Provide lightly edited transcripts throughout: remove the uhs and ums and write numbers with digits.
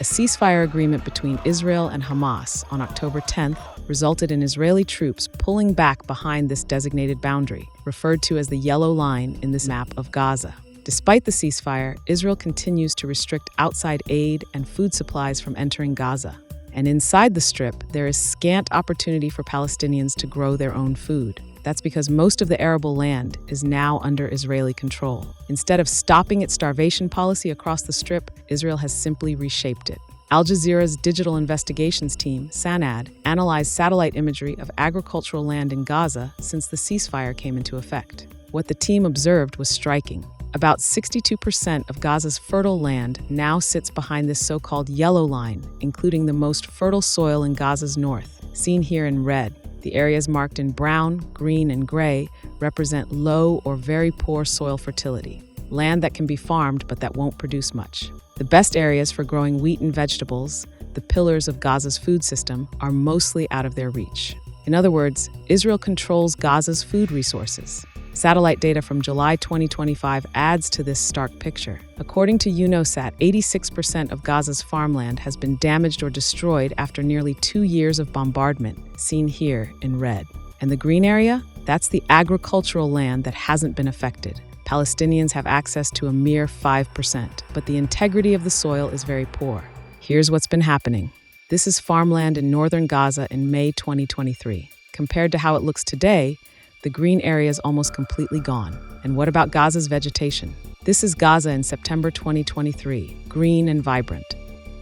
A ceasefire agreement between Israel and Hamas on October 10th resulted in Israeli troops pulling back behind this designated boundary, referred to as the yellow line in this map of Gaza. Despite the ceasefire, Israel continues to restrict outside aid and food supplies from entering Gaza. And inside the Strip, there is scant opportunity for Palestinians to grow their own food. That's because most of the arable land is now under Israeli control. Instead of stopping its starvation policy across the Strip, Israel has simply reshaped it. Al Jazeera's digital investigations team, SANAD, analyzed satellite imagery of agricultural land in Gaza since the ceasefire came into effect. What the team observed was striking. About 62% of Gaza's fertile land now sits behind this so-called yellow line, including the most fertile soil in Gaza's north, seen here in red. The areas marked in brown, green, and gray represent low or very poor soil fertility, land that can be farmed but that won't produce much. The best areas for growing wheat and vegetables, the pillars of Gaza's food system, are mostly out of their reach. In other words, Israel controls Gaza's food resources. Satellite data from July 2025 adds to this stark picture. According to UNOSAT, 86% of Gaza's farmland has been damaged or destroyed after nearly 2 years of bombardment, seen here in red. And the green area? That's the agricultural land that hasn't been affected. Palestinians have access to a mere 5%, but the integrity of the soil is very poor. Here's what's been happening. This is farmland in northern Gaza in May 2023. Compared to how it looks today, the green area is almost completely gone. And what about Gaza's vegetation? This is Gaza in September 2023, green and vibrant.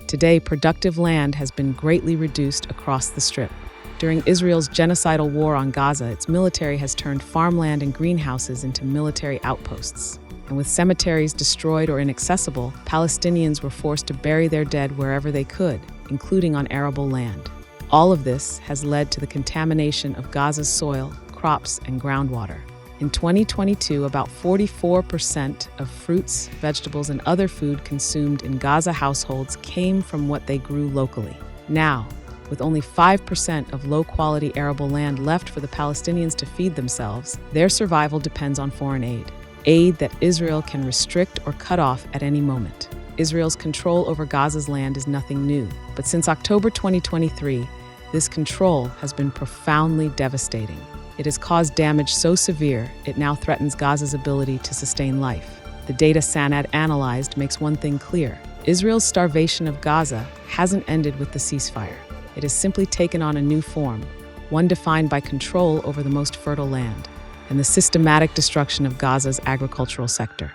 Today, productive land has been greatly reduced across the Strip. During Israel's genocidal war on Gaza, its military has turned farmland and greenhouses into military outposts. And with cemeteries destroyed or inaccessible, Palestinians were forced to bury their dead wherever they could, including on arable land. All of this has led to the contamination of Gaza's soil, crops, and groundwater. In 2022, about 44% of fruits, vegetables, and other food consumed in Gaza households came from what they grew locally. Now, with only 5% of low-quality arable land left for the Palestinians to feed themselves, their survival depends on foreign aid that Israel can restrict or cut off at any moment. Israel's control over Gaza's land is nothing new, but since October 2023, this control has been profoundly devastating. It has caused damage so severe, it now threatens Gaza's ability to sustain life. The data SANAD analyzed makes one thing clear. Israel's starvation of Gaza hasn't ended with the ceasefire. It has simply taken on a new form, one defined by control over the most fertile land and the systematic destruction of Gaza's agricultural sector.